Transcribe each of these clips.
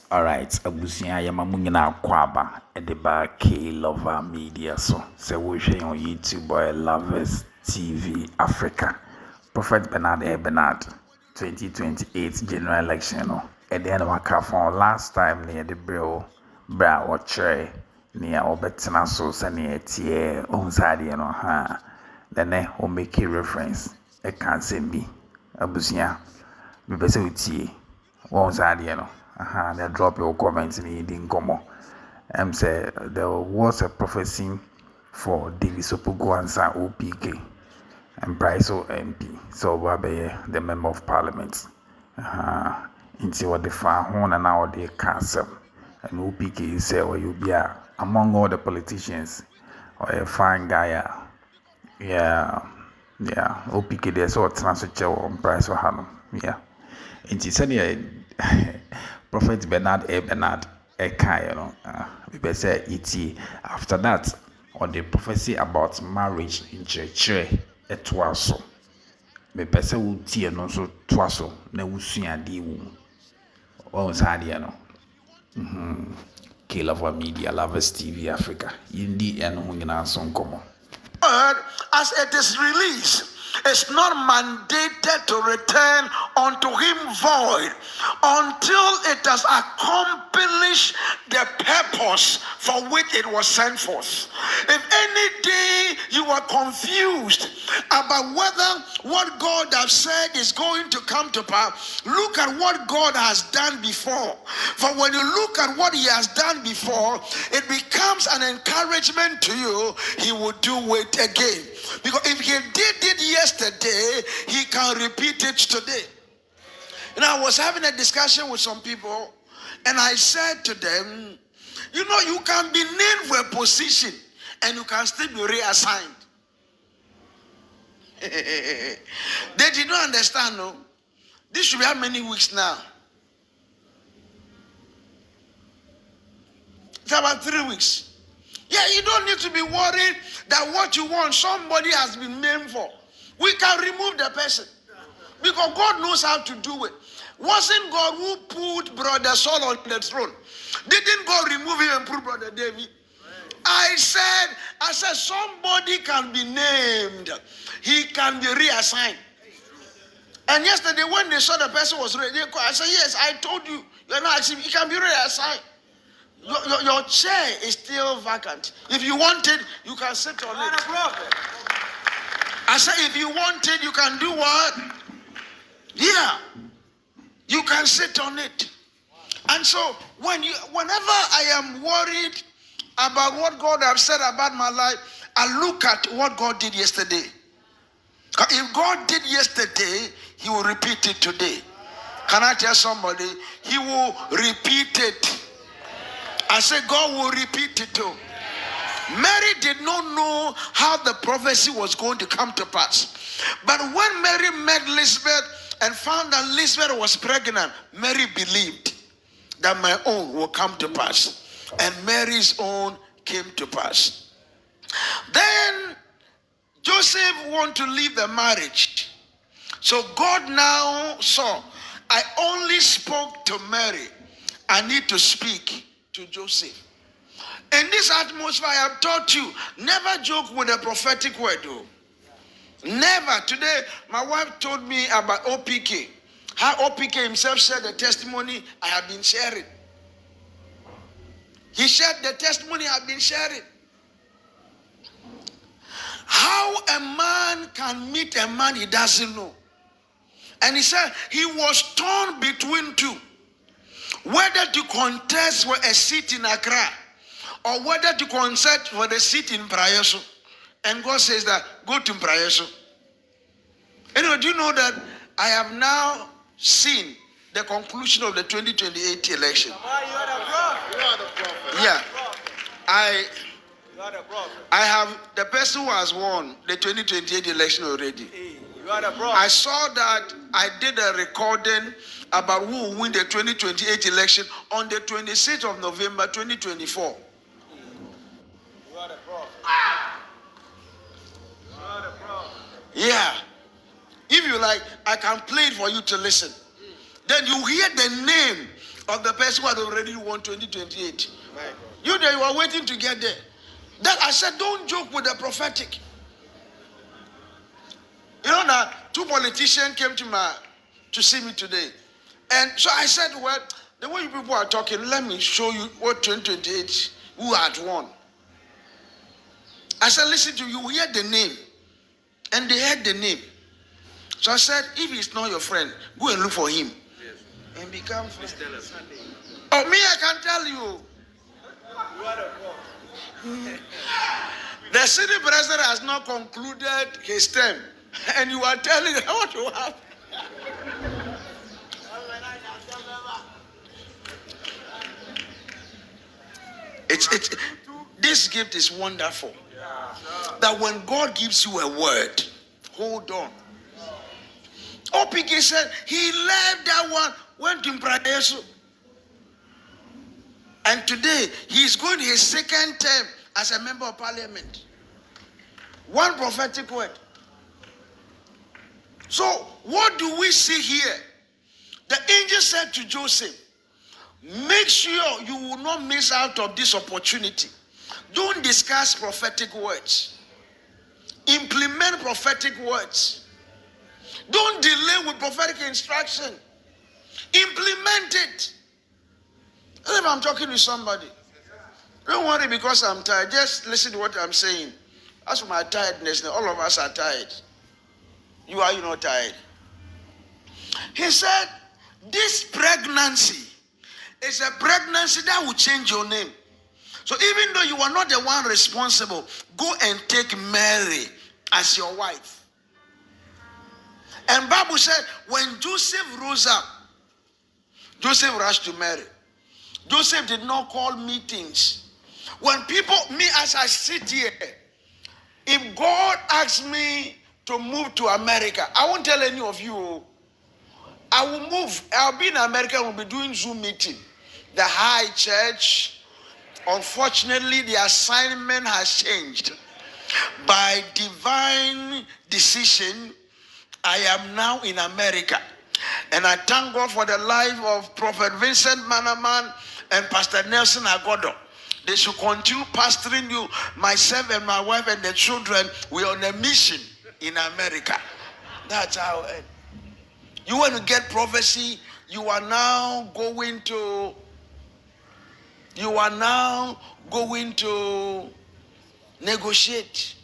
Alright, abusia yamamungina kwaba edeba K Lover Media so we share on YouTube or Lovers TV Africa. Prophet Benard Elbenard 2028 general election no. At the end of my phone last time near the bra or tray near Obetina so near tie onside no ha. Then will make a reference. I can't say me. Abusia. Me pese utie. Onside no. They drop your comments in the Nkomo. Say there was a prophecy for David Sopugo and OPK and Bryce MP. So Babe, the member of parliament. Into what the far horn and now the castle. And OPK say, or you be among all the politicians or a fine guy. Yeah. OPK there's all transfer on Bryce or Hanum. Yeah. Nti sɛdeɛ Prophet Benard Elbenard ɛka we say it after that on the prophecy about marriage in church ɛtoa so mepɛ sɛ wotie no nso toa so na wosua adeɛ wɔ mu wɔn saa adeɛ no K Lover Media Lovers TV Africa yindi ɛno ho nyinaa so nkɔmmɔ as it is released is not mandated to return unto him void until it has accomplished the purpose for which it was sent forth. If any day you are confused about whether what God has said is going to come to pass, look at what God has done before. For when you look at what he has done before, it becomes an encouragement to you. He will do it again. Because if he did it yesterday, he can repeat it today. And I was having a discussion with some people, and I said to them, you know, you can be named for a position and you can still be reassigned. They did not understand, no? This should be how many weeks now? It's about 3 weeks. Yeah, you don't need to be worried that what you want, somebody has been named for. We can remove the person. Because God knows how to do it. Wasn't God who put Brother Saul on the throne? Didn't God remove him and put Brother David? I said, somebody can be named. He can be reassigned. And yesterday when they saw the person was ready, I said, yes, I told you. You're not asking, he can be reassigned. Your chair is still vacant. If you want it, you can sit on it. I said, if you want it, you can do what? Yeah. You can sit on it. And so, whenever I am worried about what God has said about my life, I look at what God did yesterday. If God did yesterday, he will repeat it today. Can I tell somebody? He will repeat it. I said God will repeat it too. Mary did not know how the prophecy was going to come to pass. But when Mary met Elizabeth and found that Elizabeth was pregnant, Mary believed that my own will come to pass. And Mary's own came to pass. Then Joseph wanted to leave the marriage. So God now saw, I only spoke to Mary. I need to speak to Joseph. In this atmosphere, I have taught you, never joke with a prophetic word. Though. Never. Today, my wife told me about OPK. How OPK himself shared the testimony I have been sharing. He shared the testimony I have been sharing. How a man can meet a man he doesn't know. And he said he was torn between two. Whether to contest for a seat in Accra or whether to contest for the seat in Prayeso. And God says that, go to Prayeso. Anyway, do you know that I have now seen the conclusion of the 2028 election? You are the prophet. Yeah. I have the person who has won the 2028 election already. I saw that I did a recording about who will win the 2028 election on the 26th of November 2024. Yeah. If you like, I can play it for you to listen. Then you hear the name of the person who had already won 2028. You there, you are waiting to get there. That I said, don't joke with the prophetic. You know that 2 politicians came to see me today. And so I said, well, the way you people are talking, let me show you what 2028 who had won. I said, listen to you, hear the name. And they heard the name. So I said, if he's not your friend, go and look for him. Yes. And become friends. Oh, me, I can tell you. The city president has not concluded his term. And you are telling him what you have. This gift is wonderful. That when God gives you a word, hold on. OPK said he left that one, went to Pradesh. And today he's going his 2nd term as a member of parliament. One prophetic word. So what do we see here? The angel said to Joseph, make sure you will not miss out of this opportunity. Don't discuss prophetic words. Implement prophetic words. Don't delay with prophetic instruction. Implement it. If I'm talking to somebody, don't worry because I'm tired. Just listen to what I'm saying. As for my tiredness, all of us are tired. You are not tired. He said, this pregnancy is a pregnancy that will change your name. So even though you are not the one responsible, go and take Mary as your wife. And Bible said, when Joseph rose up, Joseph rushed to Mary. Joseph did not call meetings. When people, me as I sit here, if God asks me to move to America, I won't tell any of you. I will move. I'll be in America and we'll be doing Zoom meeting. The high church, unfortunately, the assignment has changed. By divine decision, I am now in America. And I thank God for the life of Prophet Vincent Manaman and Pastor Nelson Agodo. They should continue pastoring you. Myself and my wife and the children, we are on a mission in America. That's how it. You want to get prophecy, you are now going to negotiate.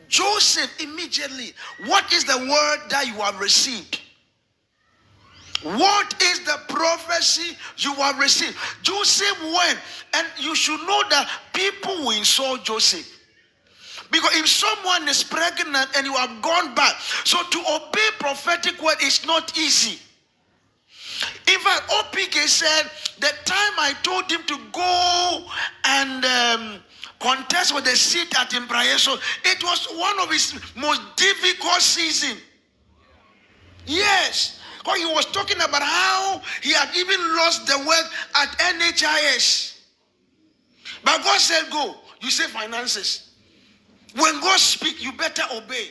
Joseph immediately, what is the word that you have received? What is the prophecy you have received? Joseph went, and you should know that people will insult Joseph. Because if someone is pregnant and you have gone back, so to obey prophetic word is not easy. In fact, OPK said, the time I told him to go and contest with the seat at Imprayeso, it was one of his most difficult seasons. Yes. Because he was talking about how he had even lost the work at NHIS. But God said, go. You say finances. When God speaks, you better obey.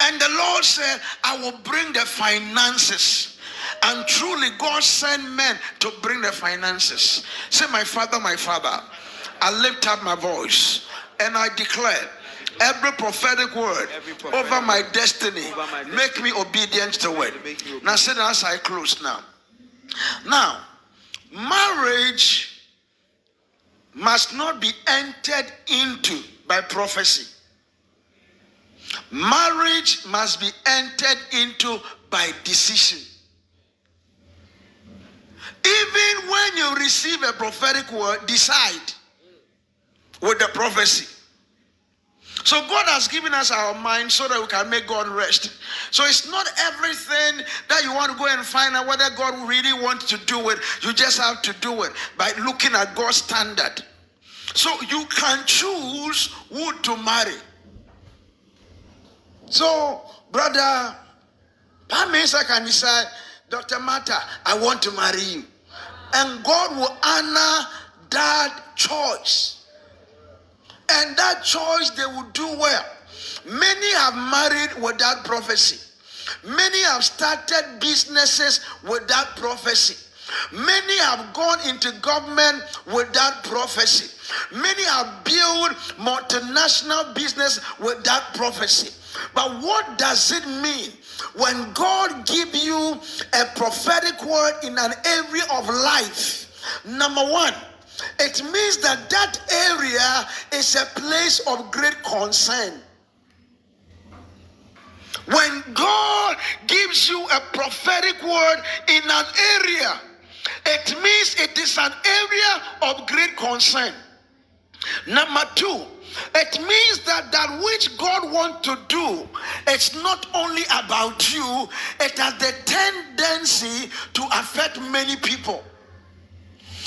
And the Lord said, I will bring the finances. And truly, God sent men to bring the finances. Say, my Father, I lift up my voice and I declare every prophetic word over my destiny, make me obedient to it. Now, say that as I close now. Now, marriage must not be entered into by prophecy. Marriage must be entered into by decision. Even when you receive a prophetic word, decide with the prophecy. So God has given us our mind so that we can make God rest. So it's not everything that you want to go and find out whether God really wants to do it. You just have to do it by looking at God's standard. So you can choose who to marry. So, brother, that means I can decide, Dr. Martha, I want to marry you. And God will honor that choice. And that choice, they will do well. Many have married without prophecy. Many have started businesses without prophecy. Many have gone into government with that prophecy. Many have built multinational business with that prophecy. But what does it mean when God gives you a prophetic word in an area of life? Number one, it means that that area is a place of great concern. When God gives you a prophetic word in an area, it means it is an area of great concern. Number two, it means that that which God wants to do, it's not only about you, it has the tendency to affect many people.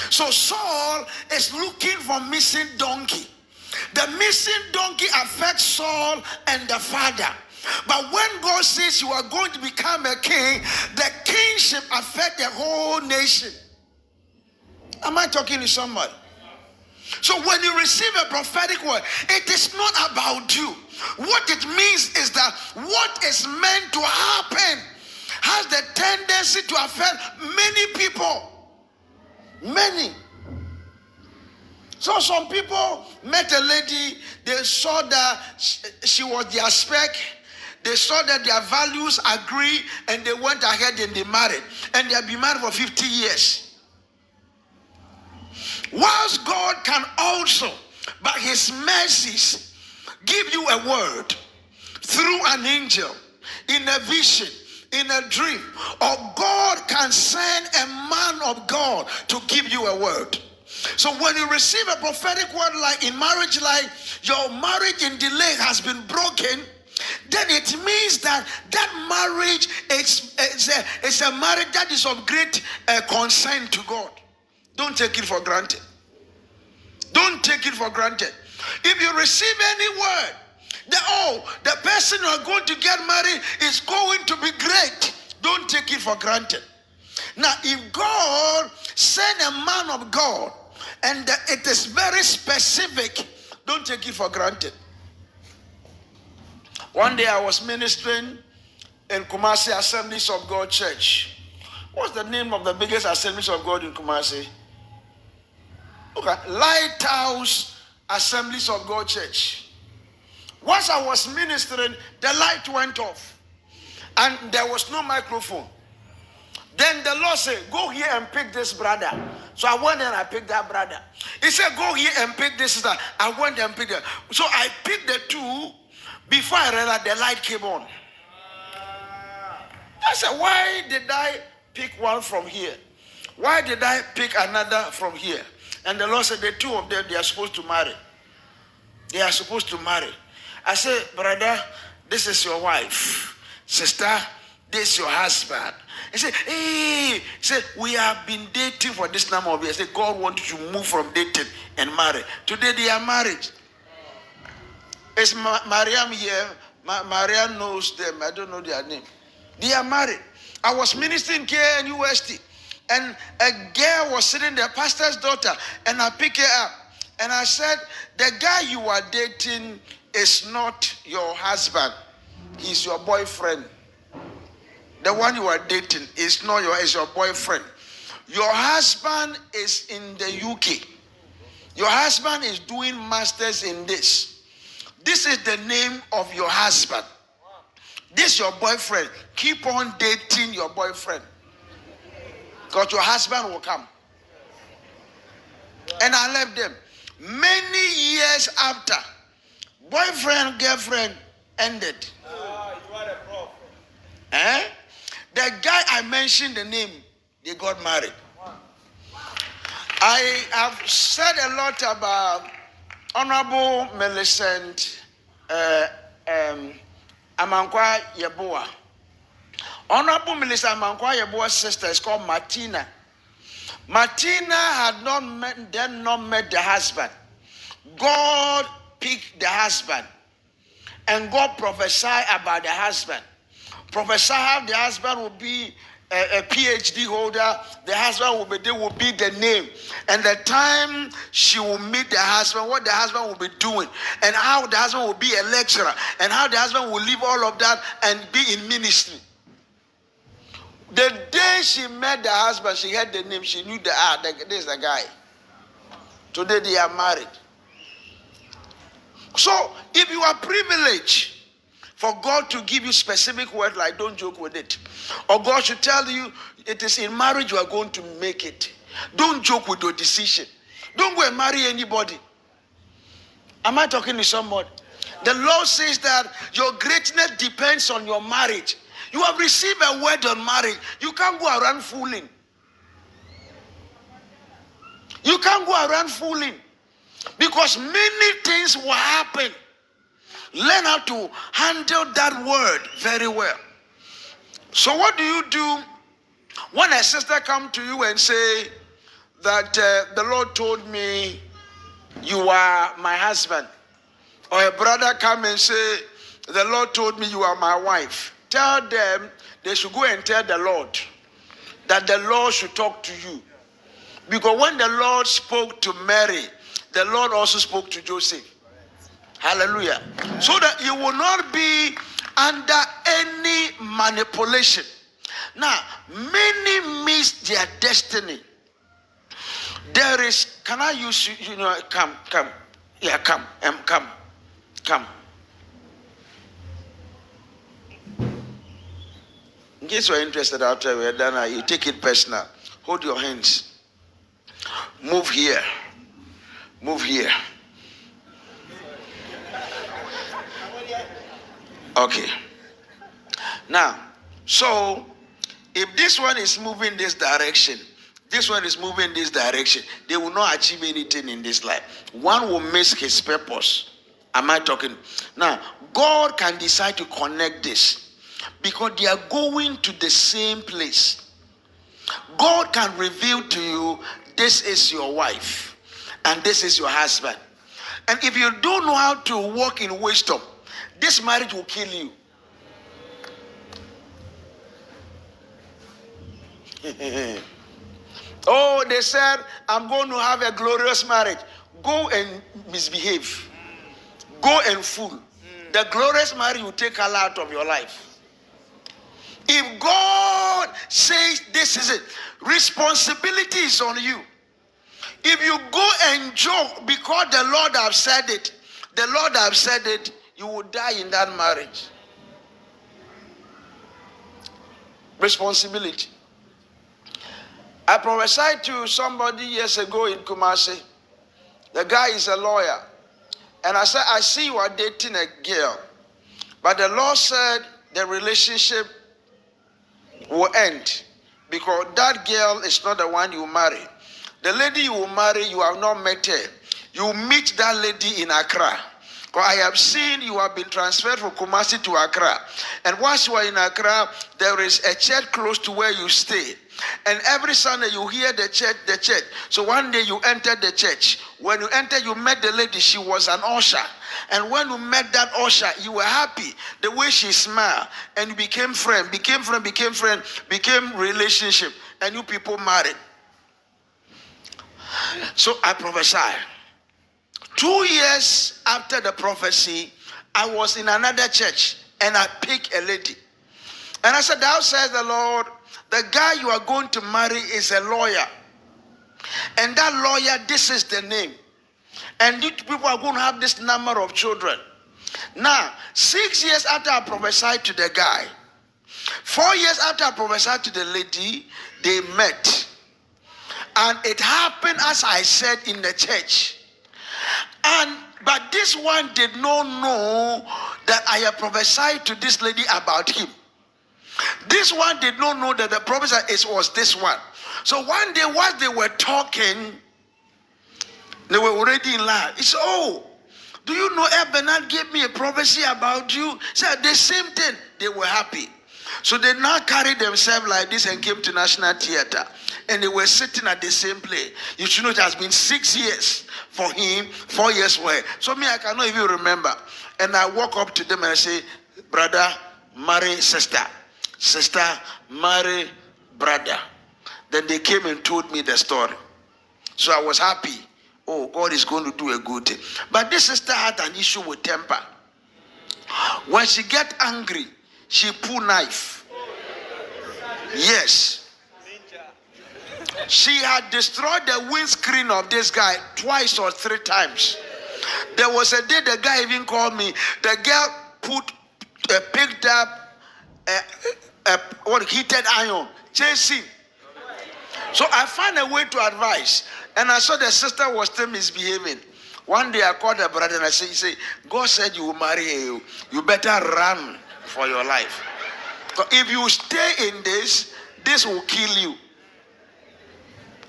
So Saul is looking for missing donkey. The missing donkey affects Saul and the father. But when God says you are going to become a king, the kingship affects the whole nation. Am I talking to somebody? So when you receive a prophetic word, it is not about you. What it means is that what is meant to happen has the tendency to affect many people. Many. So some people met a lady, they saw that she was their spec, they saw that their values agree, and they went ahead and they married. And they have been married for 50 years. Whilst God can also, by his mercies, give you a word through an angel, in a vision, in a dream, or God can send a man of God to give you a word. So when you receive a prophetic word, like in marriage, like your marriage in delay has been broken, then it means that that marriage is a marriage that is of great concern to God. Don't take it for granted. Don't take it for granted. If you receive any word, the person you are going to get married is going to be great, don't take it for granted. Now, if God send a man of God and it is very specific, don't take it for granted. One day I was ministering in Kumasi Assemblies of God Church. What's the name of the biggest Assemblies of God in Kumasi? Okay, Lighthouse Assemblies of God Church. Once I was ministering, the light went off and there was no microphone. Then the Lord said, go here and pick this brother. So I went and I picked that brother. He said, go here and pick this sister. I went and picked that. So I picked the two. Before I realized, the light came on. I said, why did I pick one from here? Why did I pick another from here? And the Lord said, the two of them, they are supposed to marry. They are supposed to marry. I said, brother, this is your wife. Sister, this is your husband. He said, hey, he said, we have been dating for this number of years. I said, God wants you to move from dating and marry. Today they are married. Is Mariam here? Mariam knows them. I don't know their name. They are married. I was ministering here in UST, and a girl was sitting there, pastor's daughter, and I picked her up. And I said, the guy you are dating is not your husband. He's your boyfriend. The one you are dating is not is your boyfriend. Your husband is in the UK. Your husband is doing masters in this. This is the name of your husband. This is your boyfriend. Keep on dating your boyfriend, because your husband will come. And I left them. Many years after, boyfriend, girlfriend ended. You are a prophet. The guy I mentioned the name, they got married. I have said a lot about Honorable Millicent Amankwa Yeboah. Honorable Millicent Amankwa Yeboah's sister is called Martina. Martina had not met the husband. God picked the husband, and God prophesied about the husband. Prophesy how the husband will be a PhD holder. The husband will be the name, and the time she will meet the husband, what the husband will be doing, and how the husband will be a lecturer, and how the husband will leave all of that and be in ministry. The day she met the husband, she heard the name, she knew this is the guy. Today they are married. So if you are privileged for God to give you specific word, like don't joke with it, or God should tell you it is in marriage you are going to make it, don't joke with your decision. Don't go and marry anybody. Am I talking to somebody? The Lord says that your greatness depends on your marriage. You have received a word on marriage. You can't go around fooling. You can't go around fooling. Because many things will happen. Learn how to handle that word very well. So what do you do when a sister comes to you and say that the Lord told me you are my husband? Or a brother come and say, the Lord told me you are my wife. Tell them they should go and tell the Lord that the Lord should talk to you. Because when the Lord spoke to Mary, the Lord also spoke to Joseph. Hallelujah. So that you will not be under any manipulation. Now, many miss their destiny. There is, can I use you? Come. Yeah, come. In case you're interested after we're done, you take it personal. Hold your hands. Move here. Okay. Now, so if this one is moving this direction, this one is moving this direction, they will not achieve anything in this life. One will miss his purpose. Am I talking? Now, God can decide to connect this because they are going to the same place. God can reveal to you, this is your wife and this is your husband. And if you don't know how to walk in wisdom, this marriage will kill you. Oh, they said, I'm going to have a glorious marriage. Go and misbehave. Go and fool. The glorious marriage will take Allah out of your life. If God says this is it, responsibility is on you. If you go and joke because the Lord have said it, you will die in that marriage. Responsibility. I prophesied to somebody years ago in Kumasi. The guy is a lawyer. And I said, I see you are dating a girl. But the Lord said the relationship will end. Because that girl is not the one you marry. The lady you will marry, you have not met her. You meet that lady in Accra. Because I have seen you have been transferred from Kumasi to Accra. And once you are in Accra, there is a church close to where you stay. And every Sunday you hear the church. So one day you entered the church. When you entered, you met the lady. She was an usher. And when you met that usher, you were happy. The way she smiled. And you became became relationship. And you people married. So I prophesied. 2 years after the prophecy, I was in another church. And I picked a lady. And I said, thou says the Lord, the guy you are going to marry is a lawyer. And that lawyer, this is the name. And you people are going to have this number of children. Now, 6 years after I prophesied to the guy, 4 years after I prophesied to the lady, they met. And it happened as I said in the church. But this one did not know that I had prophesied to this lady about him. This one did not know that the prophecy was this one. So one day while they were talking, they were already in love. He said, oh, do you know Elbenard gave me a prophecy about you? He said the same thing. They were happy. So they now carried themselves like this and came to National Theatre. And they were sitting at the same place. You should know it has been 6 years for him, 4 years for her. So me, I cannot even remember. And I walk up to them and I say, brother, marry sister. Sister, marry brother. Then they came and told me the story. So I was happy. Oh, God is going to do a good thing. But this sister had an issue with temper. When she get angry, she pull knife. Yes. She had destroyed the windscreen of this guy twice or 3 times. There was a day the guy even called me. The girl picked up a heated iron, chasing. So I found a way to advise. And I saw the sister was still misbehaving. One day I called her brother and I said, God said you will marry her. You better run for your life. If you stay in this will kill you.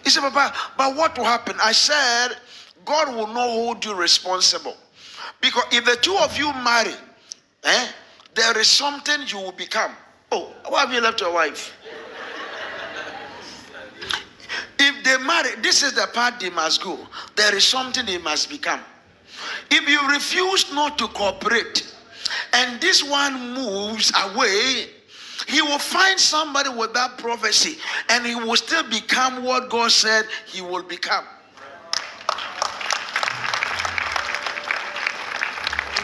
He said, Papa, but what will happen? I said, God will not hold you responsible. Because if the two of you marry, there is something you will become. Oh, why have you left your wife? If they marry, this is the part they must go. There is something they must become. If you refuse not to cooperate, and this one moves away, he will find somebody with that prophecy, and he will still become what God said he will become.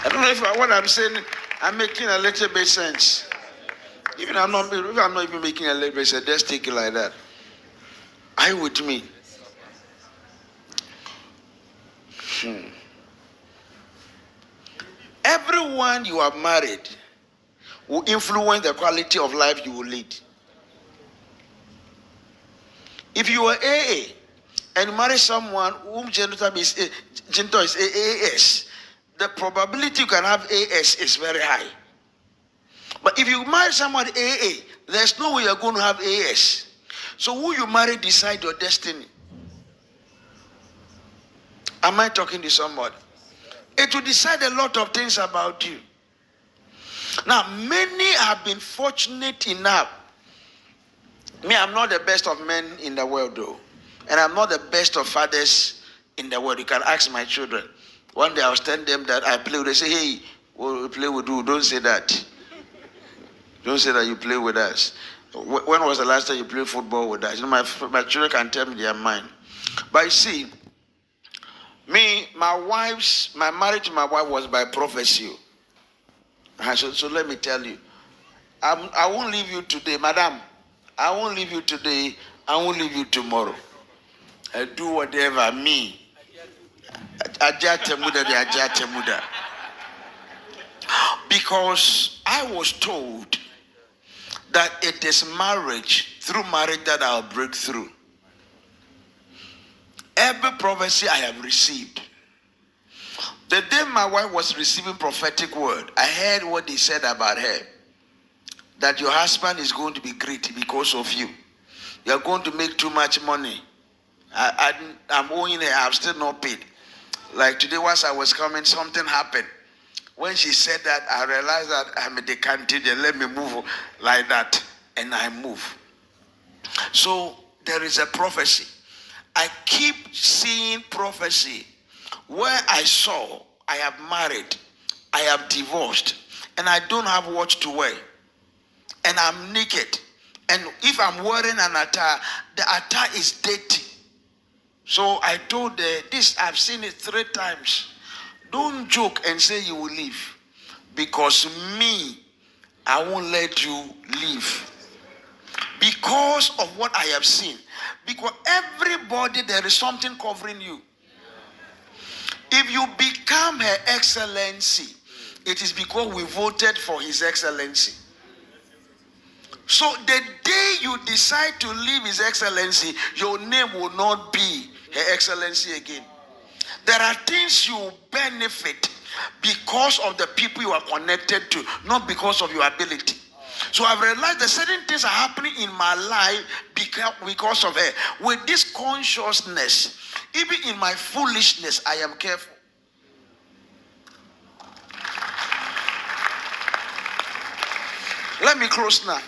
I don't know if what I'm saying, I'm making a little bit sense. If I'm not even making a little bit sense, just take it like that. Are you with me? Everyone you have married will influence the quality of life you will lead. If you are AA and marry someone whom gender is AAS, the probability you can have AS is very high. But if you marry someone AA, there's no way you're going to have AS. So who you marry decide your destiny. Am I talking to somebody? It will decide a lot of things about you. Now, many have been fortunate enough. I'm not the best of men in the world, though. And I'm not the best of fathers in the world. You can ask my children. One day I was telling them that I play with. They say, hey, we'll play with you. Don't say that. Don't say that you play with us. When was the last time you played football with us? My children can tell me their mind. But you see, my marriage to my wife was by prophecy. So let me tell you, I won't leave you today, madam. I won't leave you today. I won't leave you tomorrow. I do whatever me. Because I was told that it is marriage, through marriage, that I'll break through. Every prophecy I have received. The day my wife was receiving prophetic word, I heard what they said about her. That your husband is going to be great because of you. You're going to make too much money. I'm owing her, I've still not paid. Like today, once I was coming, something happened. When she said that, I realized that I'm at the canteen, let me move like that. And I move. So there is a prophecy. I keep seeing prophecy where I saw I have married, I have divorced, and I don't have what to wear. And I'm naked. And if I'm wearing an attire, the attire is dirty. So I told her, this, I've seen it 3 times. Don't joke and say you will leave. Because me, I won't let you leave. Because of what I have seen. Because everybody, there is something covering you. If you become Her Excellency, it is because we voted for His Excellency. So the day you decide to leave His Excellency, your name will not be Her Excellency again. There are things you benefit because of the people you are connected to, not because of your ability. So I've realized that certain things are happening in my life because of her. With this consciousness, even in my foolishness, I am careful. Let me close now.